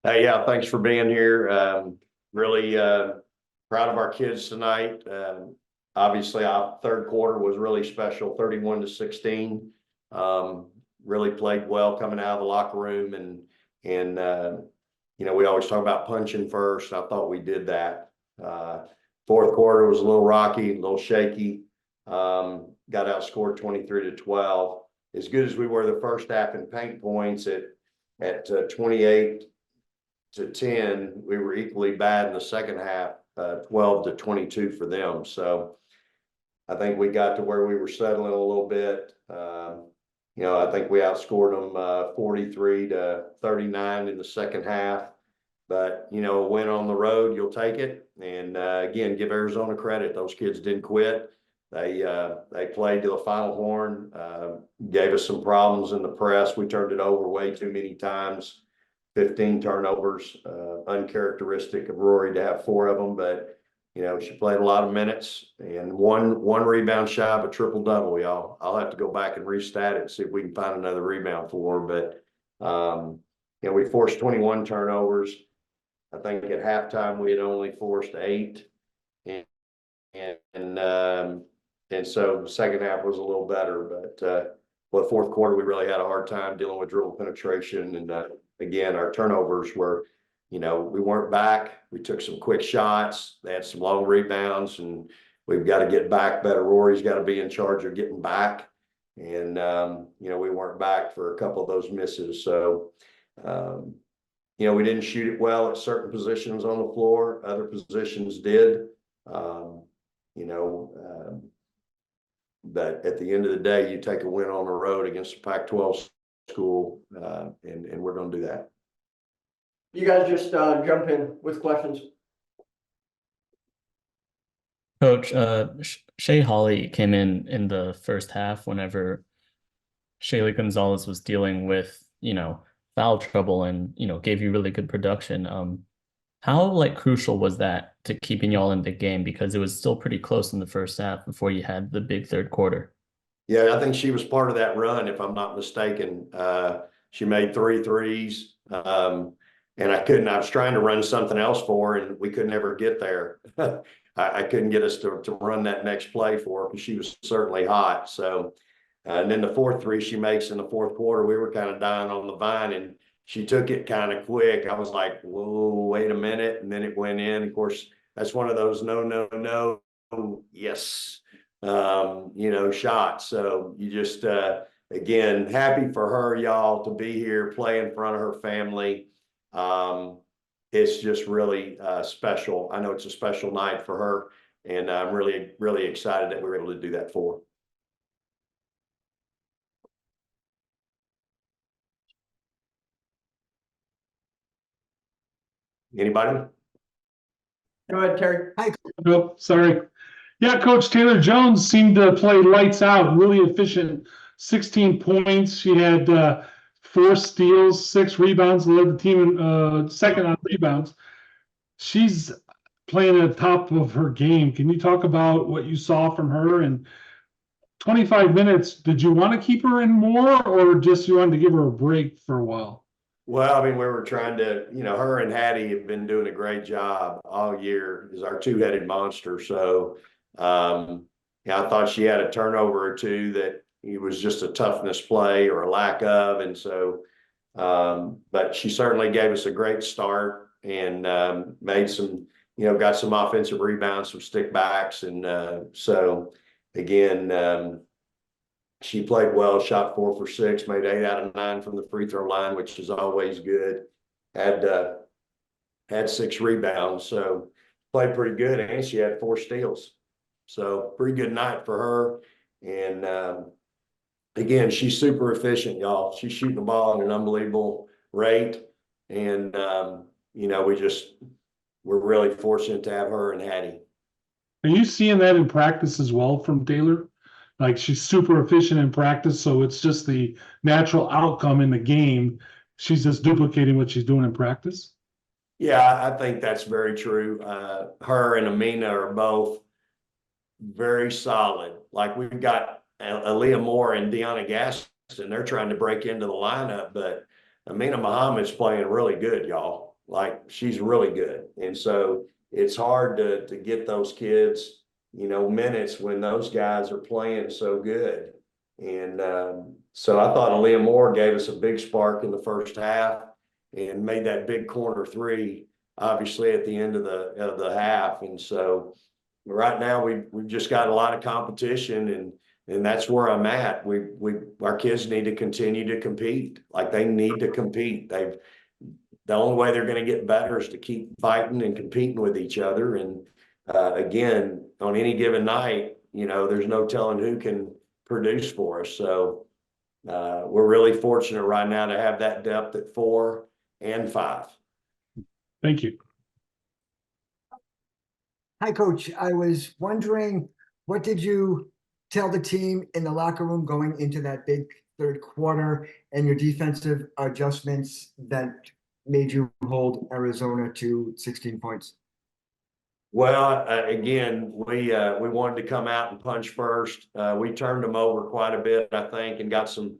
Hey, yeah, thanks for being here. Really proud of our kids tonight. Obviously, our third quarter was really special, 31-16. Really played well coming out of the locker room, and we always talk about punching first. I thought we did that. Fourth quarter was a little rocky, a little shaky. Got outscored 23-12. As good as we were the first half in paint points at 28-10, we were equally bad in the second half, 12-22 for them. So I think we got to where we were settling a little bit. I think we outscored them 43-39 in the second half. But, a win on the road, you'll take it. And again, give Arizona credit. Those kids didn't quit. They played to the final horn, gave us some problems in the press. We turned it over way too many times. 15 turnovers, uncharacteristic of Rory to have 4 of them, but she played a lot of minutes and one rebound shy of a triple double, y'all. I'll have to go back and restat it and see if we can find another rebound for her. But we forced 21 turnovers. I think at halftime we had only forced 8, and so the second half was a little better. But the fourth quarter we really had a hard time dealing with dribble penetration, and again, our turnovers were, we weren't back. We took some quick shots. They had some long rebounds, and we've got to get back better. Rory's got to be in charge of getting back. And, we weren't back for a couple of those misses. So, we didn't shoot it well at certain positions on the floor. Other positions did. But at the end of the day, you take a win on the road against a Pac-12 school, and we're going to do that. You guys just jump in with questions. Coach, Shay Holly came in the first half whenever Shaylee Gonzalez was dealing with, foul trouble and, gave you really good production. How crucial was that to keeping y'all in the game? Because it was still pretty close in the first half before you had the big third quarter. Yeah, I think she was part of that run, if I'm not mistaken. She made 3 threes. And I was trying to run something else for her, and we could never get there. I couldn't get us to run that next play for her because she was certainly hot. So, and then the 4th three she makes in the fourth quarter, we were kind of dying on the vine, and she took it kind of quick. I was like, whoa, wait a minute. And then it went in. Of course, that's one of those no, yes, shots. So you just, again, happy for her, y'all, to be here, play in front of her family. It's just really special. I know it's a special night for her, and I'm really, really excited that we were able to do that for her. Anybody? Go ahead, Terry. Hi. Oh, sorry. Yeah, Coach Taylor Jones seemed to play lights out, really efficient. 16 points. She had 4 steals, 6 rebounds, led the team in second on rebounds. She's playing at the top of her game. Can you talk about what you saw from her? And 25 minutes, did you want to keep her in more, or just you wanted to give her a break for a while? Well, I mean, we were trying to, her and Hattie have been doing a great job all year as our 2-headed monster. So, I thought she had a turnover or 2 that it was just a toughness play or a lack of. And so, but she certainly gave us a great start and made some, got some offensive rebounds, some stick backs. And so, again, she played well, shot 4 for 6, made 8 out of 9 from the free throw line, which is always good. Had 6 rebounds, so played pretty good, and she had 4 steals. So pretty good night for her. And again, she's super efficient, y'all. She's shooting the ball at an unbelievable rate. And we're really fortunate to have her and Hattie. Are you seeing that in practice as well from Taylor? Like, she's super efficient in practice, so it's just the natural outcome in the game. She's just duplicating what she's doing in practice. Yeah, I think that's very true. Her and Amina are both very solid. Like, we've got Aaliyah Moore and Deanna Gaston. They're trying to break into the lineup, but Amina Muhammad's playing really good, y'all. Like, she's really good. And so it's hard to get those kids, minutes when those guys are playing so good. And so I thought Aaliyah Moore gave us a big spark in the first half and made that big corner three, obviously at the end of the half. And so right now we've just got a lot of competition, and that's where I'm at. Our kids need to continue to compete. Like, they need to compete. The only way they're going to get better is to keep fighting and competing with each other. And again, on any given night, there's no telling who can produce for us. So we're really fortunate right now to have that depth at 4 and 5. Thank you. Hi, Coach. I was wondering, what did you tell the team in the locker room going into that big third quarter, and your defensive adjustments that made you hold Arizona to 16 points? Well, again, we wanted to come out and punch first. We turned them over quite a bit, I think, and got some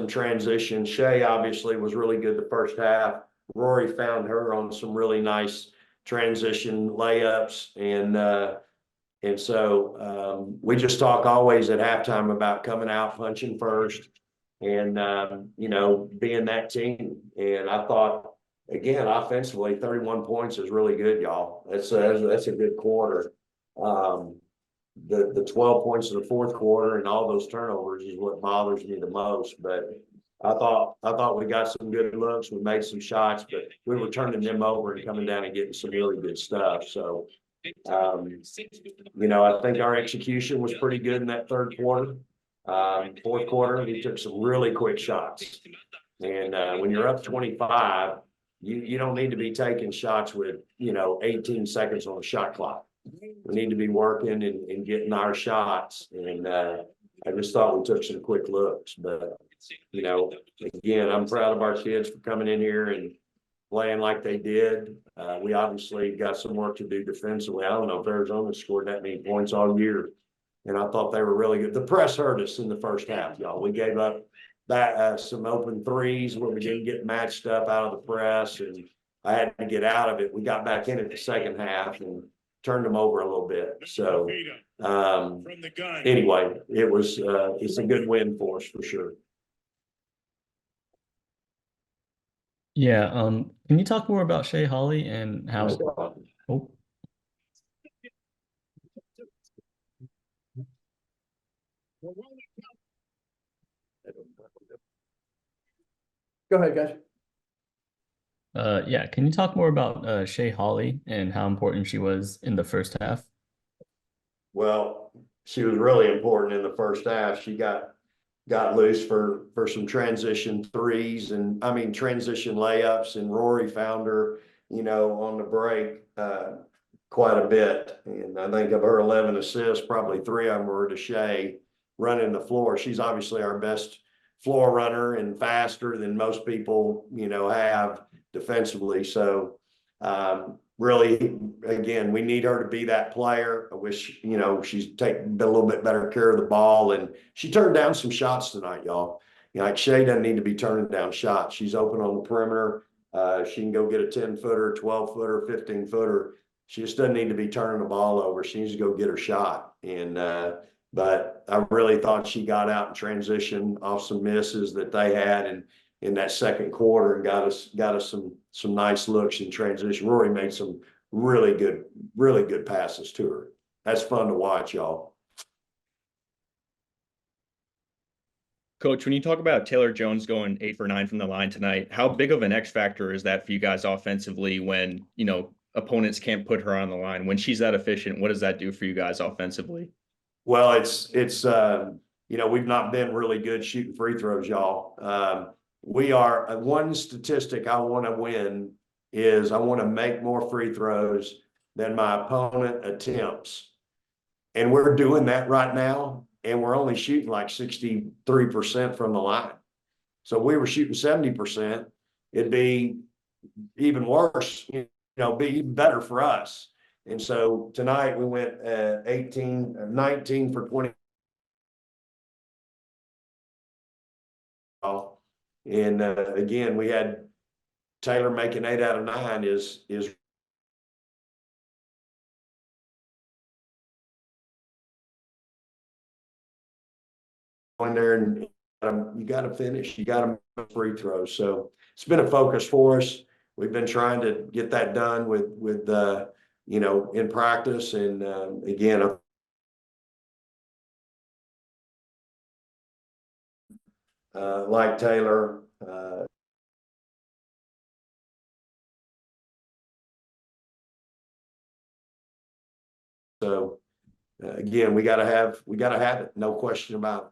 transition. Shay obviously was really good the first half. Rory found her on some really nice transition layups, and so we just talk always at halftime about coming out punching first, and being that team. And I thought, again, offensively, 31 points is really good, y'all. That's a good quarter. The 12 points in the fourth quarter and all those turnovers is what bothers me the most. But I thought we got some good looks. We made some shots, but we were turning them over and coming down and getting some really good stuff. So, I think our execution was pretty good in that third quarter. Fourth quarter, we took some really quick shots. And when you're up 25, you don't need to be taking shots with, 18 seconds on the shot clock. We need to be working and getting our shots. And I just thought we took some quick looks. But, again, I'm proud of our kids for coming in here and playing like they did. We obviously got some work to do defensively. I don't know if Arizona scored that many points all year. And I thought they were really good. The press hurt us in the first half, y'all. We gave up some open threes where we didn't get matched up out of the press, and I had to get out of it. We got back in it the second half and turned them over a little bit. So anyway, it's a good win for us for sure. Yeah, can you talk more about Shay Holly and how oh Go ahead, guys. yeah, can you talk more about Shay Holly and how important she was in the first half? Well, she was really important in the first half. She got loose for some transition threes and transition layups, and Rory found her, on the break quite a bit. And I think of her 11 assists, probably 3 of them were to Shay running the floor. She's obviously our best floor runner and faster than most people, have defensively. So really, again, we need her to be that player. I wish, she's taking a little bit better care of the ball, and she turned down some shots tonight, y'all. Like, Shay doesn't need to be turning down shots. She's open on the perimeter. She can go get a 10-footer, 12-footer, 15-footer. She just doesn't need to be turning the ball over. She needs to go get her shot. And but I really thought she got out and transitioned off some misses that they had in that second quarter, and got us some nice looks in transition. Rory made some really good passes to her. That's fun to watch, y'all. Coach, when you talk about Taylor Jones going 8 for 9 from the line tonight, how big of an X factor is that for you guys offensively when, opponents can't put her on the line? When she's that efficient, what does that do for you guys offensively? Well, it's we've not been really good shooting free throws, y'all. We are one statistic I want to win is I want to make more free throws than my opponent attempts. And we're doing that right now, and we're only shooting like 63% from the line. So if we were shooting 70%, it'd be even worse, be even better for us. And so tonight we went 19 for 20. And again, we had Taylor making 8 out of 9 is going there and you got to finish, you got to make free throws. So it's been a focus for us. We've been trying to get that done with you know, in practice. And again, like Taylor, so again, we got to have it, no question about it.